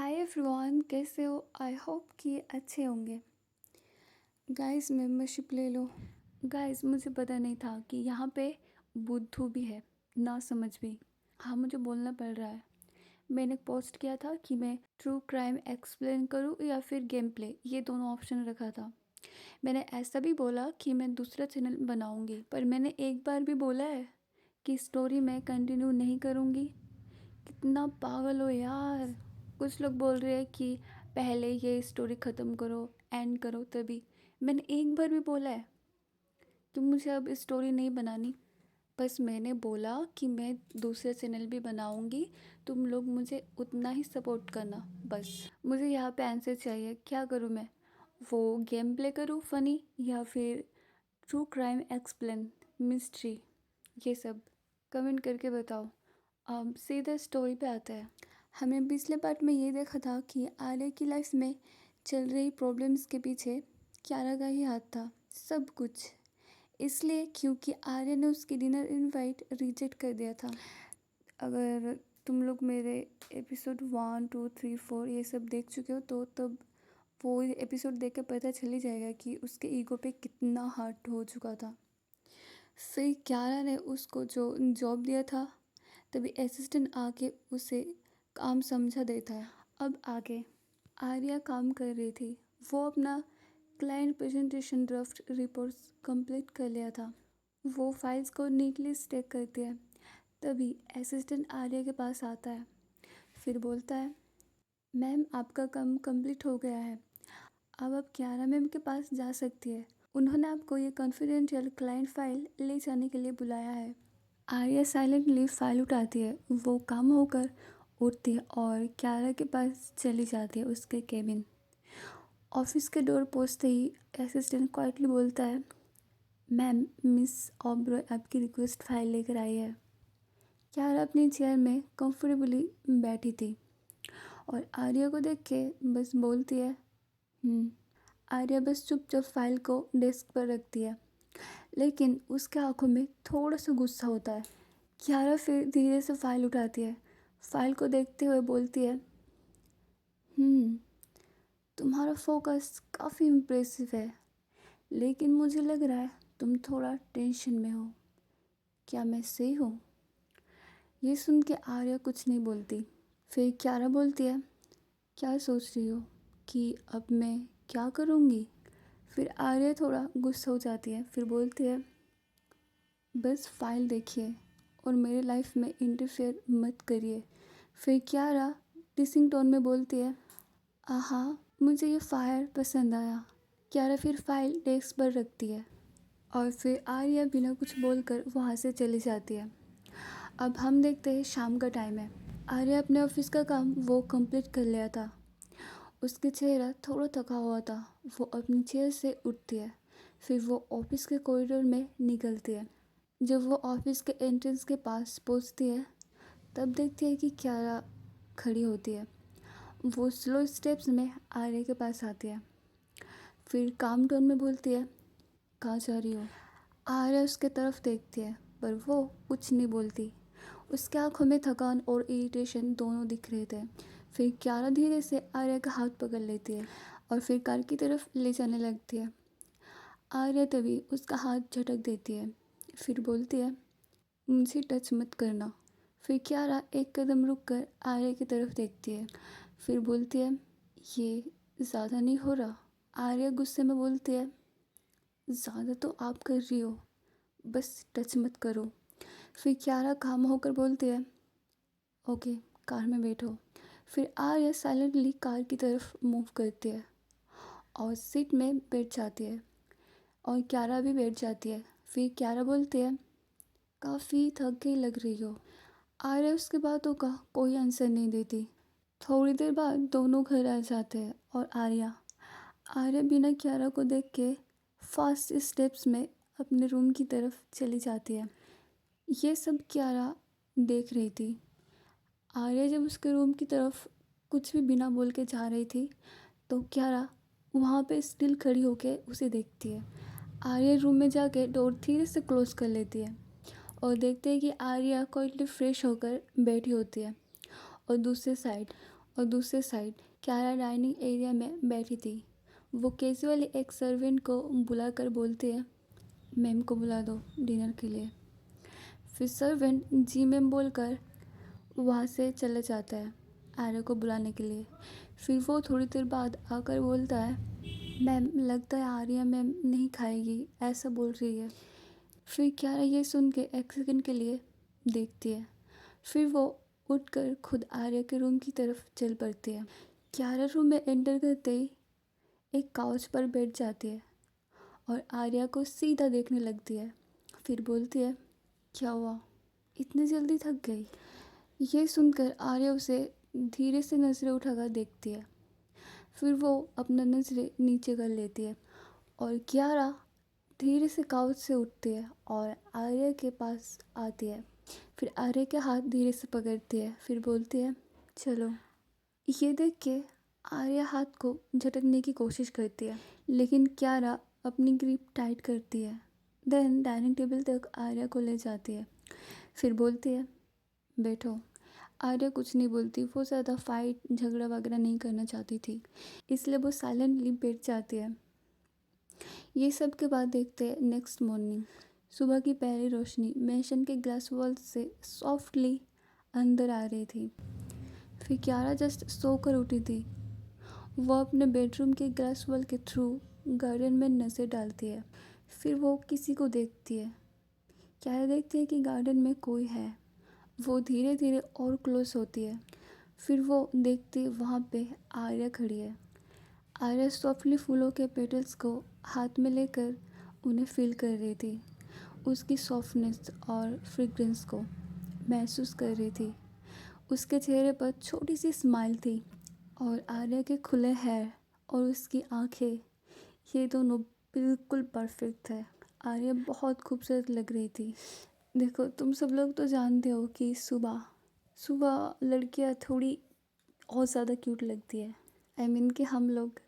Hi everyone, कैसे हो? I hope कि अच्छे होंगे। गाइस, मेंबरशिप ले लो। गाइस, मुझे पता नहीं था कि यहाँ पे बुद्धू भी है, ना समझ भी। हाँ, मुझे बोलना पड़ रहा है। मैंने पोस्ट किया था कि मैं ट्रू क्राइम एक्सप्लेन करूँ या फिर गेम प्ले, ये दोनों ऑप्शन रखा था। मैंने ऐसा भी बोला कि मैं दूसरा चैनल बनाऊँगी, पर मैंने एक बार भी बोला है कि स्टोरी मैं कंटिन्यू नहीं करूँगी। कितना पागल हो यार। कुछ लोग बोल रहे हैं कि पहले ये स्टोरी ख़त्म करो, एंड करो, तभी। मैंने एक बार भी बोला है कि मुझे अब स्टोरी नहीं बनानी। बस मैंने बोला कि मैं दूसरा चैनल भी बनाऊंगी, तुम लोग मुझे उतना ही सपोर्ट करना। बस मुझे यहाँ पे आंसर चाहिए, क्या करूँ मैं? वो गेम प्ले करूँ फ़नी, या फिर ट्रू क्राइम एक्सप्लेन, मिस्ट्री, ये सब कमेंट करके बताओ। अब सीधा स्टोरी पे आता है। हमें पिछले पार्ट में ये देखा था कि आर्य की लाइफ में चल रही प्रॉब्लम्स के पीछे क्यारा का ही हाथ था, सब कुछ। इसलिए क्योंकि आर्य ने उसकी डिनर इनवाइट रिजेक्ट कर दिया था। अगर तुम लोग मेरे एपिसोड 1, 2, 3, 4 ये सब देख चुके हो तो तब वो एपिसोड देख के पता चल ही जाएगा कि उसके ईगो पे कितना हर्ट हो चुका था। फिर क्यारा ने उसको जो जॉब दिया था, तभी असिस्टेंट आके उसे काम समझा देता है। अब आगे आर्या काम कर रही थी। वो अपना client presentation draft reports complete कर लिया था। वो फाइल्स को नीटली स्टैक करती है। तभी असिस्टेंट आर्या के पास आता है। फिर बोलता है, मैम आपका काम कंप्लीट हो गया है, अब आप क्यारा मैम के पास जा सकती है। उन्होंने आपको ये कॉन्फिडेंशियल क्लाइंट फाइल ले जाने के लिए बुलाया है। आर्या साइलेंटली फाइल उठाती है। वो काम होकर उठती है और क्यारा के पास चली जाती है, उसके केबिन। ऑफिस के डोर पहुंचते ही असिस्टेंट क्वाइटली बोलता है, मैम मिस ऑब्रॉय आपकी रिक्वेस्ट फाइल लेकर आई है। क्यारा अपनी चेयर में कंफर्टेबली बैठी थी और आर्या को देख के बस बोलती है आर्या बस चुपचाप फाइल को डेस्क पर रखती है, लेकिन उसके आंखों में थोड़ा सा गुस्सा होता है। क्यारा फिर धीरे से फाइल उठाती है। फाइल को देखते हुए बोलती है, तुम्हारा फोकस काफ़ी इम्प्रेसिव है, लेकिन मुझे लग रहा है तुम थोड़ा टेंशन में हो। क्या मैं सही हूँ? ये सुन के आर्या कुछ नहीं बोलती। फिर क्यारा बोलती है, क्या सोच रही हो कि अब मैं क्या करूँगी? फिर आर्या थोड़ा गुस्सा हो जाती है। फिर बोलती है, बस फाइल देखिए और मेरे लाइफ में इंटरफेयर मत करिए। फिर क्यारा टिसिंग टोन में बोलती है, आहा मुझे ये फाइल पसंद आया। क्यारा फिर फाइल डेस्क पर रखती है और फिर आर्या बिना कुछ बोलकर वहाँ से चली जाती है। अब हम देखते हैं शाम का टाइम है। आर्या अपने ऑफिस का काम वो कंप्लीट कर लिया था। उसका चेहरा थोड़ा थका हुआ था। वो अपनी चेयर से उठती है। फिर वो ऑफिस के कॉरिडोर में निकलती है। जब वो ऑफिस के एंट्रेंस के पास पहुँचती है, तब देखती है कि क्यारा खड़ी होती है। वो स्लो स्टेप्स में आर्या के पास आती है। फिर काम टोन में बोलती है, कहाँ जा रही हो? आर्या उसके तरफ देखती है, पर वो कुछ नहीं बोलती। उसके आंखों में थकान और इरिटेशन दोनों दिख रहे थे। फिर क्यारा धीरे से आर्या का हाथ पकड़ लेती है और फिर कार की तरफ ले जाने लगती है। आर्या तभी उसका हाथ झटक देती है। फिर बोलती है, मुझे टच मत करना। फिर क्यारा एक कदम रुक कर आर्या की तरफ देखती है। फिर बोलती है, ये ज़्यादा नहीं हो रहा? आर्या गुस्से में बोलती है, ज़्यादा तो आप कर रही हो, बस टच मत करो। फिर क्यारा काम होकर बोलती है, ओके कार में बैठो। फिर आर्या साइलेंटली कार की तरफ मूव करती है और सीट में बैठ जाती है और क्यारा भी बैठ जाती है। फिर क्यारा बोलती है, काफ़ी थक गई लग रही हो। आर्या उसकी बातों का कोई आंसर नहीं देती। थोड़ी देर बाद दोनों घर आ जाते हैं और आर्या आर्या बिना क्यारा को देख के फास्ट स्टेप्स में अपने रूम की तरफ चली जाती है। ये सब क्यारा देख रही थी। आर्या जब उसके रूम की तरफ कुछ भी बिना बोल के जा रही थी, तो क्यारा वहाँ पे स्टिल खड़ी होके उसे देखती है। आर्या रूम में जाके डोर धीरे से क्लोज कर लेती है और देखते हैं कि आर्या क्वाइटली फ्रेश होकर बैठी होती है और दूसरे साइड और दूसरे साइड क्यारा डाइनिंग एरिया में बैठी थी। वो कैजुअली एक सर्वेंट को बुलाकर बोलती है, मैम को बुला दो डिनर के लिए। फिर सर्वेंट जी मैम बोलकर वहाँ से चला जाता है आर्या को बुलाने के लिए। फिर वो थोड़ी देर बाद आकर बोलता है, मैम लगता है आर्या मैम नहीं खाएगी, ऐसा बोल रही है। फिर क्यारा ये सुन के एक सेकंड के लिए देखती है। फिर वो उठकर खुद आर्या के रूम की तरफ चल पड़ती है। क्यारा रूम में एंटर करते ही एक काउच पर बैठ जाती है और आर्या को सीधा देखने लगती है। फिर बोलती है, क्या हुआ, इतनी जल्दी थक गई? ये सुनकर आर्या उसे धीरे से नज़रें उठाकर देखती है। फिर वो अपना नज़रें नीचे कर लेती है और क्यारा धीरे से काउच से उठती है और आर्या के पास आती है। फिर आर्या के हाथ धीरे से पकड़ती है। फिर बोलती है, चलो। ये देख के आर्या हाथ को झटकने की कोशिश करती है, लेकिन क्यारा अपनी ग्रिप टाइट करती है। देन डाइनिंग टेबल तक आर्या को ले जाती है। फिर बोलती है, बैठो। आर्या कुछ नहीं बोलती। वो ज़्यादा फाइट झगड़ा वगैरह नहीं करना चाहती थी, इसलिए वो साइलेंटली बैठ जाती है। ये सब के बाद देखते हैं नेक्स्ट मॉर्निंग। सुबह की पहली रोशनी मैंशन के ग्लास वॉल से सॉफ्टली अंदर आ रही थी। फिर क्यारा जस्ट सोकर उठी थी। वो अपने बेडरूम के ग्लास वॉल के थ्रू गार्डन में नज़र डालती है। फिर वो किसी को देखती है। क्यारा देखती है कि गार्डन में कोई है। वो धीरे धीरे और क्लोज होती है। फिर वो देखती वहाँ पे आर्या खड़ी है। आर्या सॉफ्टली फूलों के पेटल्स को हाथ में लेकर उन्हें फील कर रही थी। उसकी सॉफ्टनेस और फ्रेग्रेंस को महसूस कर रही थी। उसके चेहरे पर छोटी सी स्माइल थी और आर्या के खुले हेयर और उसकी आंखें, ये दोनों बिल्कुल परफेक्ट थे। आर्या बहुत खूबसूरत लग रही थी। देखो, तुम सब लोग तो जानते हो कि सुबह सुबह लड़कियां थोड़ी और ज़्यादा क्यूट लगती है। आई मीन कि हम लोग,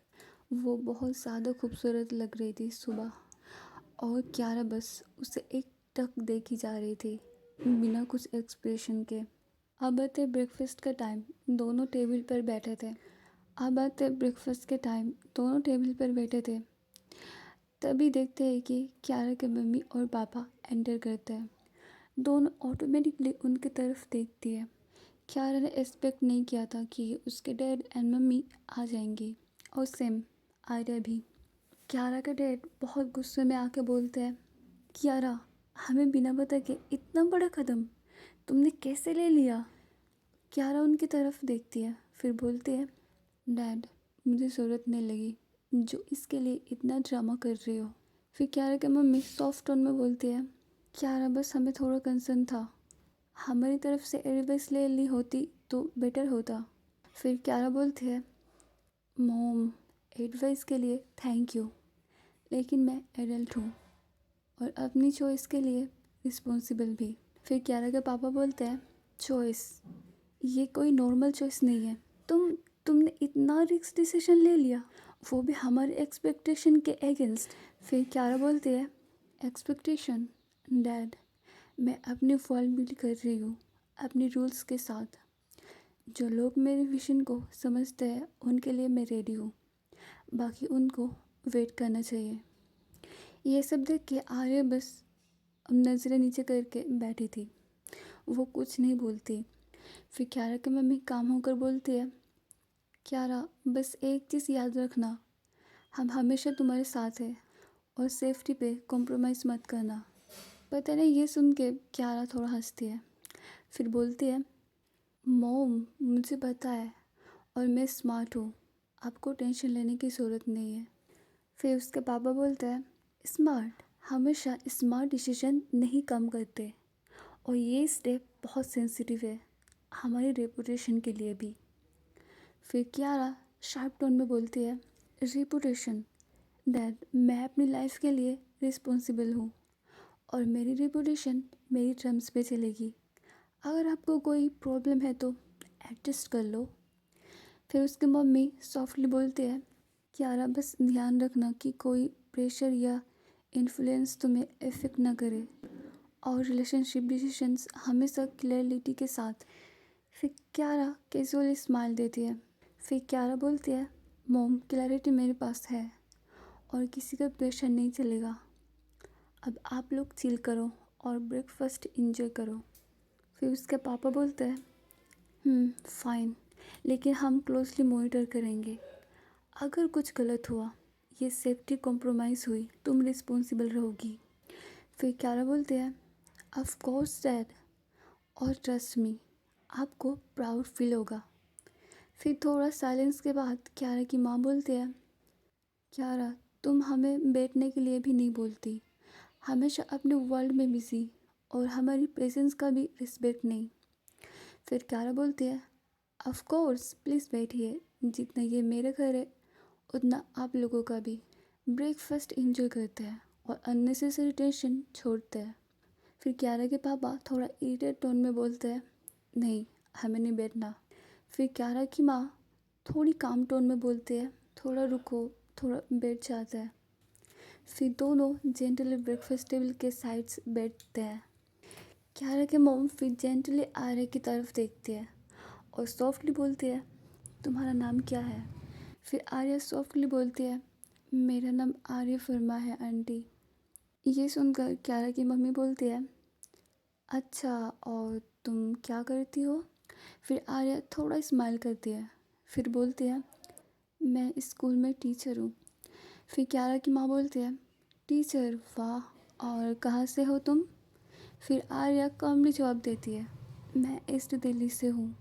वो बहुत ज़्यादा खूबसूरत लग रही थी सुबह। और क्यारा बस उसे एक टक देखी जा रही थी बिना कुछ एक्सप्रेशन के। अब आते ब्रेकफास्ट का टाइम, दोनों टेबल पर बैठे थे। अब आते ब्रेकफास्ट के टाइम, दोनों टेबल पर बैठे थे। तभी देखते हैं कि क्यारा के मम्मी और पापा एंटर करते हैं। दोनों ऑटोमेटिकली उनकी तरफ देखती है। क्यारा ने एक्सपेक्ट नहीं किया था कि उसके डैड एंड मम्मी आ जाएंगी, और सेम आर्या भी। क्यारा का डैड बहुत गुस्से में आके बोलते हैं, क्यारा, हमें बिना बता के इतना बड़ा कदम तुमने कैसे ले लिया? क्यारा उनकी तरफ देखती है, फिर बोलती है, डैड, मुझे ज़रूरत नहीं लगी जो इसके लिए इतना ड्रामा कर रही हो। फिर क्यारा की मम्मी सॉफ्ट टोन में बोलती है, क्यारा बस हमें थोड़ा कंसर्न था, हमारी तरफ से एडवाइस ले ली होती तो बेटर होता। फिर क्यारा बोलती है, मॉम, एडवाइस के लिए थैंक यू, लेकिन मैं एडल्ट हूँ और अपनी चॉइस के लिए रिस्पॉन्सिबल भी। फिर क्यारा के पापा बोलते हैं, चॉइस, ये कोई नॉर्मल चॉइस नहीं है। तुमने इतना रिस्क डिसीजन ले लिया, वो भी हमारे एक्सपेक्टेशन के अगेंस्ट। फिर क्यारा बोलती है, एक्सपेक्टेशन? डैड, मैं अपनी वर्ल्ड बिल्ड कर रही हूँ अपनी रूल्स के साथ। जो लोग मेरे विजन को समझते हैं उनके लिए मैं रेडी हूँ, बाकी उनको वेट करना चाहिए। ये सब देख के आर्या बस नज़रें नीचे करके बैठी थी। वो कुछ नहीं बोलती। फिर क्यारा की मम्मी काम होकर बोलती है, क्यारा, बस एक चीज़ याद रखना, हम हमेशा तुम्हारे साथ हैं और सेफ्टी पे कॉम्प्रोमाइज़ मत करना। पता नहीं, ये सुन के क्यारा थोड़ा हंसती है। फिर बोलती है, मॉम, मुझे पता है और मैं स्मार्ट हूँ, आपको टेंशन लेने की ज़रूरत नहीं है। फिर उसके पापा बोलते हैं, स्मार्ट? हमेशा स्मार्ट डिसीजन नहीं कम करते, और ये स्टेप बहुत सेंसिटिव है हमारी रेपुटेशन के लिए भी। फिर क्यारा शार्प टोन में बोलती है, रेपुटेशन? डैड, मैं अपनी लाइफ के लिए रिस्पॉन्सिबल हूँ और मेरी रेपुटेशन मेरी टर्म्स पे चलेगी। अगर आपको कोई प्रॉब्लम है तो एडजस्ट कर लो। फिर उसकी मम्मी सॉफ्टली बोलती है, क्यारा, बस ध्यान रखना कि कोई प्रेशर या इन्फ्लुएंस तुम्हें इफ़ेक्ट ना करे, और रिलेशनशिप डिसीजंस हमेशा क्लियरिटी के साथ फिर क्यारा कैजुअली स्माइल देती है। फिर क्यारा बोलती है, मॉम क्लैरिटी मेरे पास है और किसी का प्रेशर नहीं चलेगा। अब आप लोग चिल करो और ब्रेकफास्ट इंजॉय करो। फिर उसके पापा बोलते हैं, फाइन, लेकिन हम क्लोजली मॉनिटर करेंगे। अगर कुछ गलत हुआ, ये सेफ्टी कॉम्प्रोमाइज़ हुई, तुम रिस्पॉन्सिबल रहोगी। फिर क्यारा बोलते हैं, ऑफ कोर्स डैड, और ट्रस्ट मी, आपको प्राउड फील होगा। फिर थोड़ा साइलेंस के बाद क्यारा की माँ बोलती है, क्यारा तुम हमें बैठने के लिए भी नहीं बोलती, हमेशा अपने वर्ल्ड में बिजी, और हमारी प्रेजेंस का भी रिस्पेक्ट नहीं। फिर क्यारा बोलती है, ऑफ कोर्स प्लीज़ बैठिए, जितना ये मेरा घर है उतना आप लोगों का भी। ब्रेकफास्ट इंजॉय करते हैं और अननेसेसरी टेंशन छोड़ते हैं। फिर क्यारा के पापा थोड़ा इरिटेट टोन में बोलते हैं, नहीं हमें नहीं बैठना। फिर क्यारा की माँ थोड़ी काम टोन में बोलती है, थोड़ा रुको, थोड़ा बैठ जाते हैं। फिर दोनों जेंटली ब्रेकफास्ट टेबल के साइड्स बैठते हैं। क्यारा के मॉम फिर जेंटली आर्या की तरफ देखती है और सॉफ्टली बोलती है, तुम्हारा नाम क्या है? फिर आर्या सॉफ्टली बोलती है, मेरा नाम आर्या वर्मा है आंटी। ये सुनकर क्यारा की मम्मी बोलती है, अच्छा, और तुम क्या करती हो? फिर आर्या थोड़ा स्माइल करती है, फिर बोलती है, मैं स्कूल में टीचर हूँ। फिर क्यारा की माँ बोलती है, टीचर, वाह, और कहाँ से हो तुम? फिर आर्या कामली जवाब देती है, मैं ईस्ट दिल्ली से हूँ,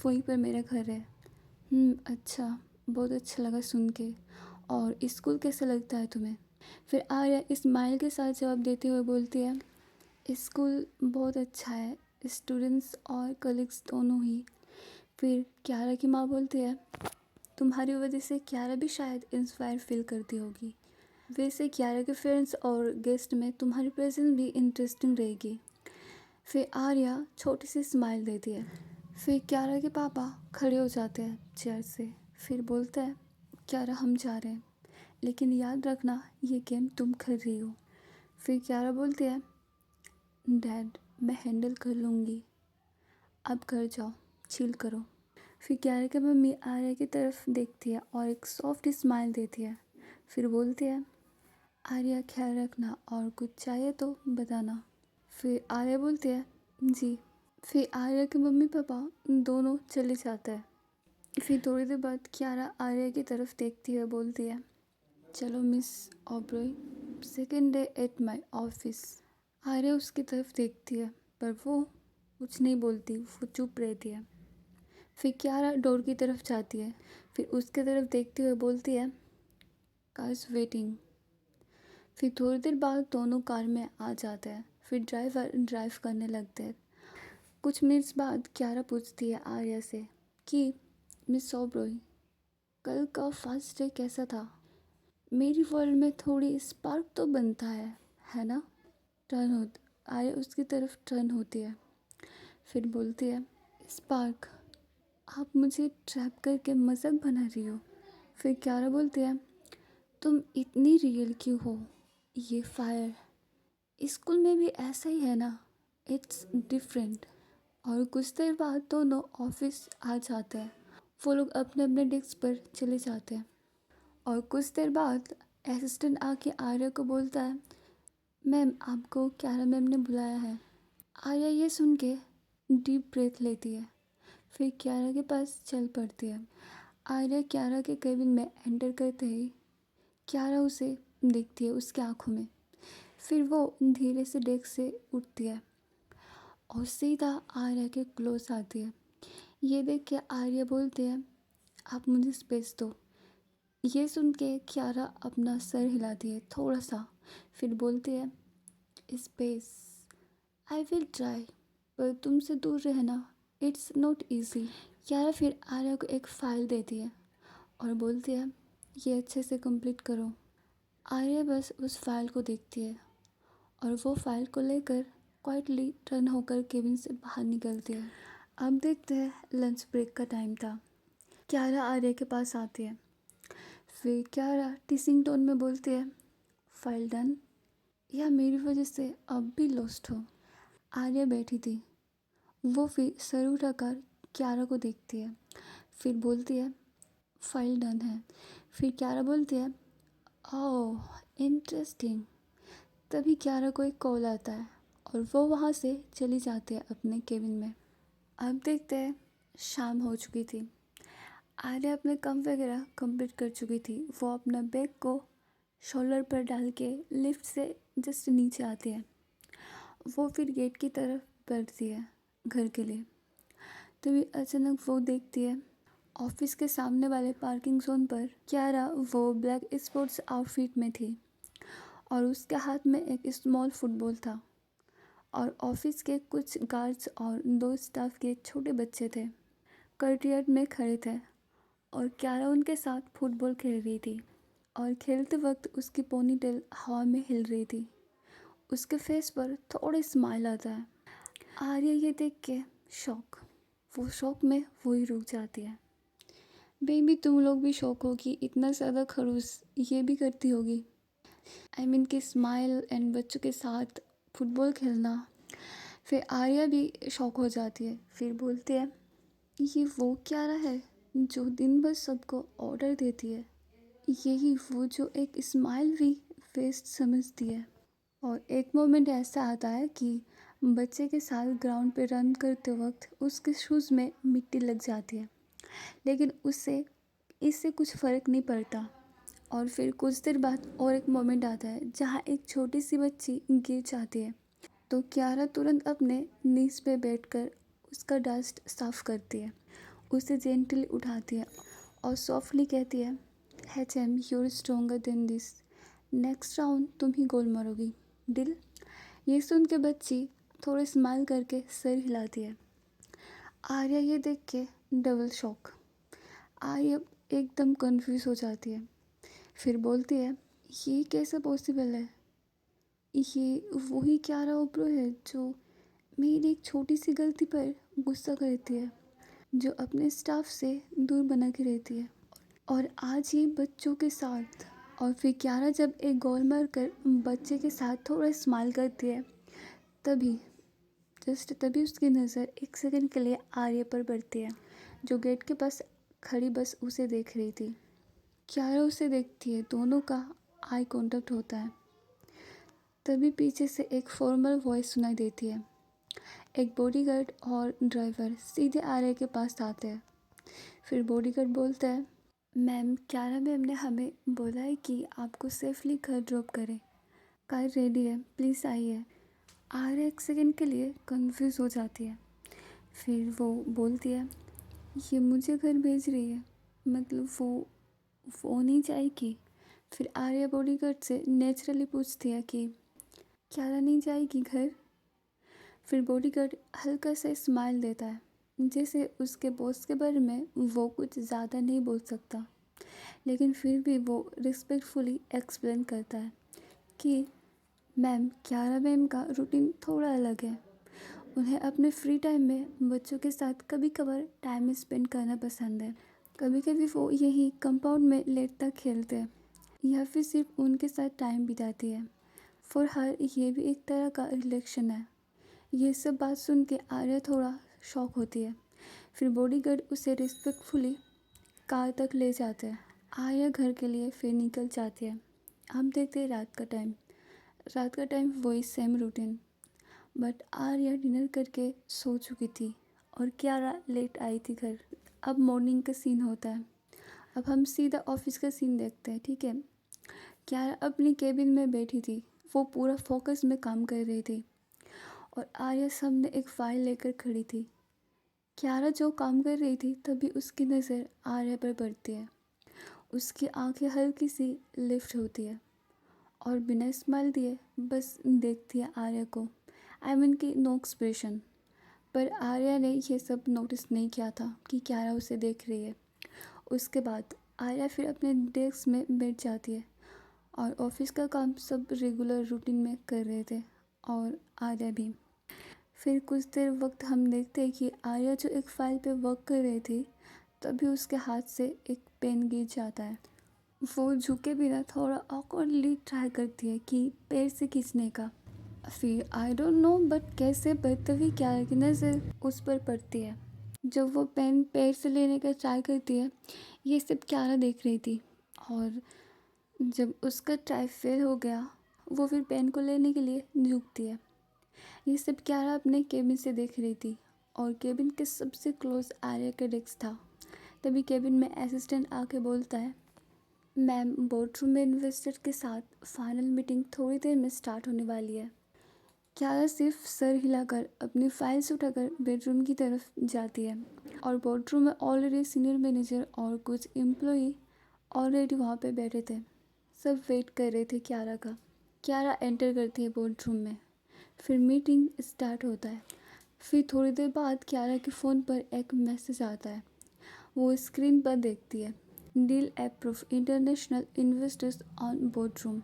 वहीं पर मेरा घर है। अच्छा, बहुत अच्छा लगा सुन के, और स्कूल कैसा लगता है तुम्हें? फिर आर्या स्माइल के साथ जवाब देते हुए बोलती है, स्कूल बहुत अच्छा है, स्टूडेंट्स और कलीग्स दोनों ही। फिर क्यारा की माँ बोलती है, तुम्हारी वजह से क्यारा भी शायद इंस्पायर फील करती होगी। वैसे क्यारा के फ्रेंड्स और गेस्ट में तुम्हारी प्रेजेंस भी इंटरेस्टिंग रहेगी। फिर आर्या छोटी सी स्माइल देती है। फिर क्यारा के पापा खड़े हो जाते हैं चेयर से, फिर बोलते हैं, क्यारा हम जा रहे हैं, लेकिन याद रखना ये गेम तुम खेल रही हो। फिर क्यारा बोलती है, डैड मैं हैंडल कर लूँगी, अब घर जाओ, चिल करो। फिर क्यारा की मम्मी आर्या की तरफ देखती है और एक सॉफ्ट स्माइल देती है, फिर बोलती है, आर्या ख्याल रखना और कुछ चाहिए तो बताना। फिर आर्या बोलती है, जी। फिर आर्या के मम्मी पापा दोनों चले जाते हैं। फिर थोड़ी देर बाद क्यारा आर्या की तरफ देखती हुए बोलती है, चलो miss Oberoi, second day at my office. Arya उसकी तरफ देखती है, पर वो कुछ नहीं बोलती, वो चुप रहती है। फिर क्यारा डोर की तरफ जाती है, फिर उसके तरफ देखते हुए बोलती है, कार्स वेटिंग। फिर थोड़ी देर बाद दोनों कार में आ जाते हैं, फिर ड्राइवर ड्राइव करने लगते हैं। कुछ मिनट्स बाद क्यारा पूछती है आर्या से कि मिस ओब्रॉय, कल का फर्स्ट डे कैसा था? मेरी वर्ल्ड में थोड़ी स्पार्क तो बनता है ना? टर्न हो आर्या उसकी तरफ टर्न होती है, फिर बोलती है, स्पार्क, आप मुझे ट्रैप करके मजाक बना रही हो? फिर क्यारा बोलती है, तुम इतनी रियल क्यों हो? ये फायर स्कूल में भी ऐसा ही है ना, इट्स डिफरेंट। और कुछ देर बाद दोनों ऑफिस आ जाते हैं, वो लोग अपने अपने डेस्क पर चले जाते हैं। और कुछ देर बाद असिस्टेंट आके आर्या को बोलता है, मैम आपको क्यारा मैम ने बुलाया है। आर्या ये सुन के डीप ब्रेथ लेती है, फिर क्यारा के पास चल पड़ती है। आर्या क्यारा के केबिन में एंटर करते ही क्यारा उसे देखती है उसकी आंखों में, फिर वो धीरे से डेस्क से उठती है और सीधा आर्या के क्लोज आती है। ये देख के आर्या बोलती है, आप मुझे स्पेस दो। ये सुन के क्यारा अपना सर हिलाती है थोड़ा सा, फिर बोलती है, स्पेस, आई विल ट्राई, पर तुमसे दूर रहना इट्स नॉट ईजी। क्यारा फिर आर्या को एक फ़ाइल देती है और बोलती है, ये अच्छे से कंप्लीट करो। आर्या बस उस फाइल को देखती है और वो फाइल को लेकर क्वाइटली टर्न होकर केबिन से बाहर निकलती है। अब देखते हैं, लंच ब्रेक का टाइम था। क्यारा आर्या के पास आती है, फिर क्यारा टीसिंग टोन में बोलती है, फाइल डन, या मेरी वजह से अब भी लॉस्ट हो? आर्या बैठी थी, वो फिर सर उठाकर क्यारा को देखती है, फिर बोलती है फाइल डन है। फिर क्यारा बोलती है ओह इंटरेस्टिंग। तभी क्यारा को एक कॉल आता है और वो वहाँ से चली जाती है अपने केबिन में। अब देखते हैं, शाम हो चुकी थी। आर्या अपने काम वगैरह कंप्लीट कर चुकी थी। वो अपना बैग को शोल्डर पर डाल के लिफ्ट से जस्ट नीचे आती है। वो फिर गेट की तरफ बढ़ती है घर के लिए। तभी अचानक वो देखती है ऑफिस के सामने वाले पार्किंग जोन पर क्यारा वो ब्लैक स्पोर्ट्स आउटफिट में थी और उसके हाथ में एक स्मॉल फुटबॉल था। और ऑफिस के कुछ गार्ड्स और 2 स्टाफ के छोटे बच्चे थे, कर्टियर्ड में खड़े थे और क्यारा उनके साथ फुटबॉल खेल रही थी। और खेलते वक्त उसकी पोनीटेल हवा में हिल रही थी। उसके फेस पर थोड़े स्माइल आता है। आर्या ये देख के वो शौक में वो ही रुक जाती है। बेबी तुम लोग भी शौक हो कि इतना ज़्यादा खड़ूस ये भी करती होगी। आई मीन कि स्माइल एंड बच्चों के साथ फुटबॉल खेलना। फिर आर्या भी शौक हो जाती है। फिर बोलती है ये वो क्यारा है जो दिन भर सबको ऑर्डर देती है। यही वो जो एक स्माइल भी वेस्ट समझती है। और एक मोमेंट ऐसा आता है कि बच्चे के साथ ग्राउंड पे रन करते वक्त उसके शूज़ में मिट्टी लग जाती है, लेकिन इससे कुछ फ़र्क नहीं पड़ता। और फिर कुछ देर बाद और एक मोमेंट आता है जहाँ एक छोटी सी बच्ची गिर जाती है। तो क्यारा तुरंत अपने नीज पे बैठकर उसका डस्ट साफ करती है, उसे जेंटली उठाती है और सॉफ्टली कहती है am you're stronger than this. Next round तुम ही गोल मारोगी, डील। ये सुन के बच्ची थोड़े स्माइल करके सर हिलाती है। आर्या ये देख के डबल शॉक। आर्या एकदम कंफ्यूज हो जाती है। फिर बोलती है ये कैसे पॉसिबल है। ये वही क्यारा ओब्रो है जो मेरी एक छोटी सी गलती पर गुस्सा करती है, जो अपने स्टाफ से दूर बना के रहती है, और आज ये बच्चों के साथ। और फिर क्यारा जब एक गोल मार कर बच्चे के साथ थोड़ा स्माइल करती है, तभी तभी उसकी नज़र एक सेकंड के लिए आर्या पर पड़ती है, जो गेट के पास खड़ी बस उसे देख रही थी। क्यारा उसे देखती है, दोनों का आई कांटेक्ट होता है। तभी पीछे से एक फॉर्मल वॉइस सुनाई देती है। एक बॉडीगार्ड और ड्राइवर सीधे आर्या के पास आते हैं। फिर बॉडीगार्ड बोलता है मैम, क्यारा मैम ने हमें बोला है कि आपको सेफली घर ड्रॉप करें। कार रेडी है, प्लीज़ आइए। आर्या एक सेकंड के लिए कंफ्यूज हो जाती है। फिर वो बोलती है ये मुझे घर भेज रही है, मतलब वो नहीं जाएगी। फिर आर्या बॉडीगार्ड से नेचुरली पूछती है कि क्यारा नहीं जाएगी घर। फिर बॉडीगार्ड हल्का सा स्माइल देता है, जैसे उसके बॉस के बारे में वो कुछ ज़्यादा नहीं बोल सकता, लेकिन फिर भी वो रिस्पेक्टफुली एक्सप्लेन करता है कि मैम, क्यारा मैम का रूटीन थोड़ा अलग है। उन्हें अपने फ्री टाइम में बच्चों के साथ कभी कभार टाइम स्पेंड करना पसंद है। कभी कभी वो यही कंपाउंड में लेट तक खेलते हैं या फिर सिर्फ उनके साथ टाइम बिताती है। फॉर हर ये भी एक तरह का रिलेक्शन है। ये सब बात सुन के आर्या थोड़ा शॉक होती है। फिर बॉडीगार्ड उसे रिस्पेक्टफुली कार तक ले जाते हैं। आर्या घर के लिए फिर निकल जाती है। हम देखते हैं रात का टाइम वही same routine, but Arya dinner करके सो चुकी थी और क्यारा लेट आई थी घर। अब मॉर्निंग का सीन होता है। अब हम सीधा ऑफिस का सीन देखते हैं, ठीक है। क्यारा अपनी केबिन में बैठी थी, वो पूरा फोकस में काम कर रही थी और आर्या सामने एक फाइल लेकर खड़ी थी। क्यारा जो काम कर रही थी, तभी उसकी नज़र आर्या पर पड़ती है। उसकी आंखें हल्की सी लिफ्ट होती है और बिना स्माइल दिए बस देखती है आर्या को। आई मीन कि नो एक्सप्रेशन। पर आर्या ने यह सब नोटिस नहीं किया था कि क्यारा उसे देख रही है। उसके बाद आर्या फिर अपने डेस्क में बैठ जाती है और ऑफिस का काम सब रेगुलर रूटीन में कर रहे थे और आर्या भी। फिर कुछ देर वक्त हम देखते हैं कि आर्या जो एक फ़ाइल पे वर्क कर रही थी, तभी उसके हाथ से एक पेन गिर जाता है। वो झुके बिना थोड़ा ऑकवर्डली ट्राई करती है कि पैर से खींचने का। फिर आई डोंट नो बट कैसे बदतवी क्यारा की नज़र उस पर पड़ती है जब वो पेन पैर से लेने का ट्राई करती है, ये सब क्यारा देख रही थी। और जब उसका ट्राई फेल हो गया, वो फिर पेन को लेने के लिए झुकती है। ये सब क्यारा अपने केबिन से देख रही थी और केबिन के सबसे क्लोज आर्या का डेस्क था। तभी केबिन में असिस्टेंट आके बोलता है, मैम बोर्ड रूम में इन्वेस्टर के साथ फाइनल मीटिंग थोड़ी देर में स्टार्ट होने वाली है। क्यारा सिर्फ सर हिलाकर अपनी फाइल्स उठाकर बेडरूम की तरफ जाती है और बोर्ड रूम में ऑलरेडी सीनियर मैनेजर और कुछ एम्प्लॉई ऑलरेडी वहाँ पे बैठे थे। सब वेट कर रहे थे क्यारा का। क्यारा एंटर करती है बोर्ड रूम में। फिर मीटिंग स्टार्ट होता है। फिर थोड़ी देर बाद क्यारा के फ़ोन पर एक मैसेज आता है। वो स्क्रीन पर देखती है, deal approve, international investors on board room.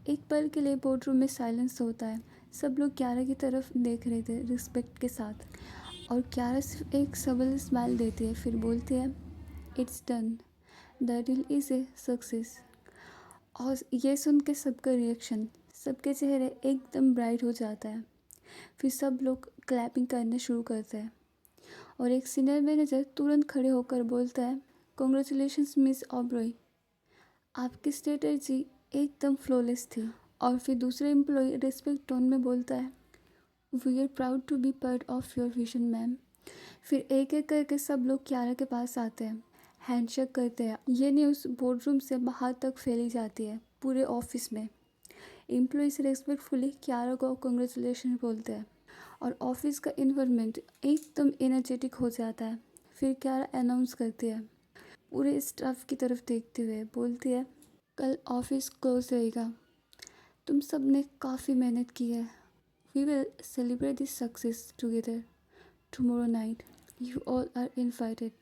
एक पल के लिए बोर्ड रूम में साइलेंस होता है। सब लोग क्यारा की तरफ देख रहे थे रिस्पेक्ट के साथ और क्यारा सिर्फ एक सबल स्माइल देती है। फिर बोलती है, it's done, the deal is a success. और ये सुन के सबका रिएक्शन, सबके चेहरे एकदम ब्राइट हो जाता है। फिर सब लोग क्लैपिंग करना शुरू करते हैं और एक सीनियर मैनेजर तुरंत खड़े होकर बोलता है, कॉन्ग्रेचुलेशंस मिस ओबरॉय, आपकी स्ट्रेटजी एकदम फ्लॉलेस थी। और फिर दूसरे एम्प्लॉय रिस्पेक्ट टोन में बोलता है, we are proud to be part of your vision ma'am. फिर एक एक करके सब लोग क्यारा के पास आते हैं, हैंडशेक करते हैं। ये न्यूज़ बोर्ड रूम से बाहर तक फैली जाती है पूरे ऑफिस में। एम्प्लॉयज़ रेस्पेक्टफुली क्यारा को कॉन्ग्रेचुलेशन बोलते हैं और ऑफिस का इन्वायरमेंट एकदम एनर्जेटिक हो जाता है। फिर क्यारा अनाउंस करती है, पूरे स्टाफ की तरफ देखते हुए बोलती है, कल ऑफिस क्लोज रहेगा, तुम सब ने काफ़ी मेहनत की है। We will celebrate this success together tomorrow night, you all are invited.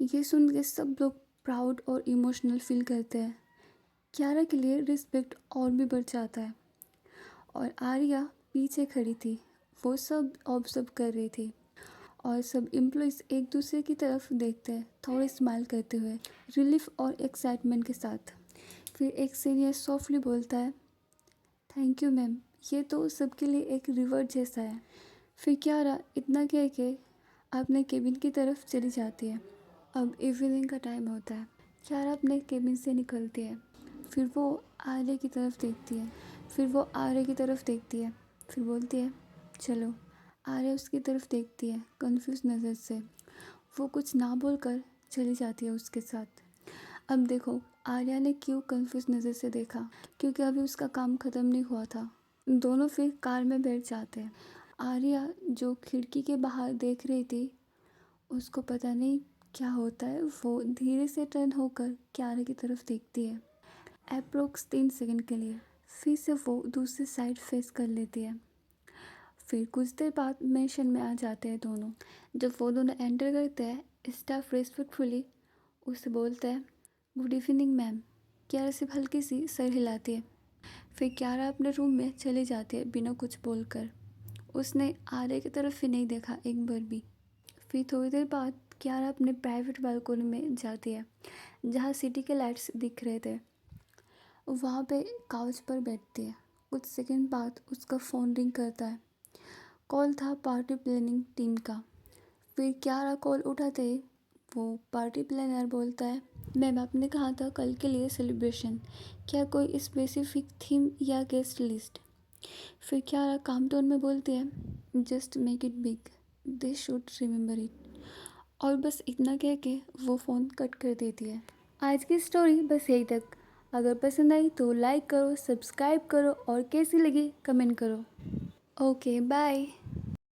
ये सुन के सब लोग प्राउड और इमोशनल फील करते हैं। क्यारा के लिए रिस्पेक्ट और भी बढ़ जाता है। और आर्या पीछे खड़ी थी, वो सब ऑब्जर्व कर रही थी और सब एम्प्लॉयज़ एक दूसरे की तरफ देखते हैं, थोड़े स्माइल करते हुए, रिलीफ और एक्साइटमेंट के साथ। फिर एक सीनियर सॉफ्टली बोलता है, थैंक यू मैम, ये तो सबके लिए एक रिवॉर्ड जैसा है। फिर क्यारा इतना कह के अपने केबिन की तरफ चली जाती है। अब इवनिंग का टाइम होता है। क्यारा अपने केबिन से निकलती है। फिर वो आर्या की तरफ देखती है। फिर बोलती है, चलो। आर्या उसकी तरफ देखती है कंफ्यूज नज़र से। वो कुछ ना बोलकर चली जाती है उसके साथ। अब देखो आर्या ने क्यों कंफ्यूज नज़र से देखा, क्योंकि अभी उसका काम ख़त्म नहीं हुआ था। दोनों फिर कार में बैठ जाते हैं। आर्या जो खिड़की के बाहर देख रही थी, उसको पता नहीं क्या होता है, वो धीरे से टर्न होकर क्यारा की तरफ देखती है अप्रोक्स 3 सेकंड के लिए। फिर से वो दूसरी साइड फेस कर लेती है। फिर कुछ देर बाद मेंशन में आ जाते हैं दोनों। जब वो दोनों एंटर करते हैं, स्टाफ रेस्पेक्टफुली उससे बोलता है, गुड इवनिंग मैम। क्यारा सिर्फ हल्की सी सर हिलाती है। फिर क्यारा अपने रूम में चली जाती है बिना कुछ बोलकर। उसने आर्या की तरफ ही नहीं देखा एक बार भी। फिर थोड़ी देर बाद क्यारा अपने प्राइवेट बालकोनी में जाती है जहाँ सिटी के लाइट्स दिख रहे थे। वहाँ पे काउच पर बैठती है। कुछ सेकंड बाद उसका फ़ोन रिंग करता है। कॉल था पार्टी प्लानिंग टीम का। फिर क्यारा कॉल उठाते ही वो पार्टी प्लानर बोलता है, मैम आपने कहा था कल के लिए सेलिब्रेशन, क्या कोई स्पेसिफिक थीम या गेस्ट लिस्ट? फिर क्यारा काम टोन में बोलती है, just make it big, they should remember it. और बस इतना कह के वो फ़ोन कट कर देती है। आज की स्टोरी बस यही तक। अगर पसंद आई तो लाइक करो, सब्सक्राइब करो और कैसी लगी कमेंट करो। Okay bye.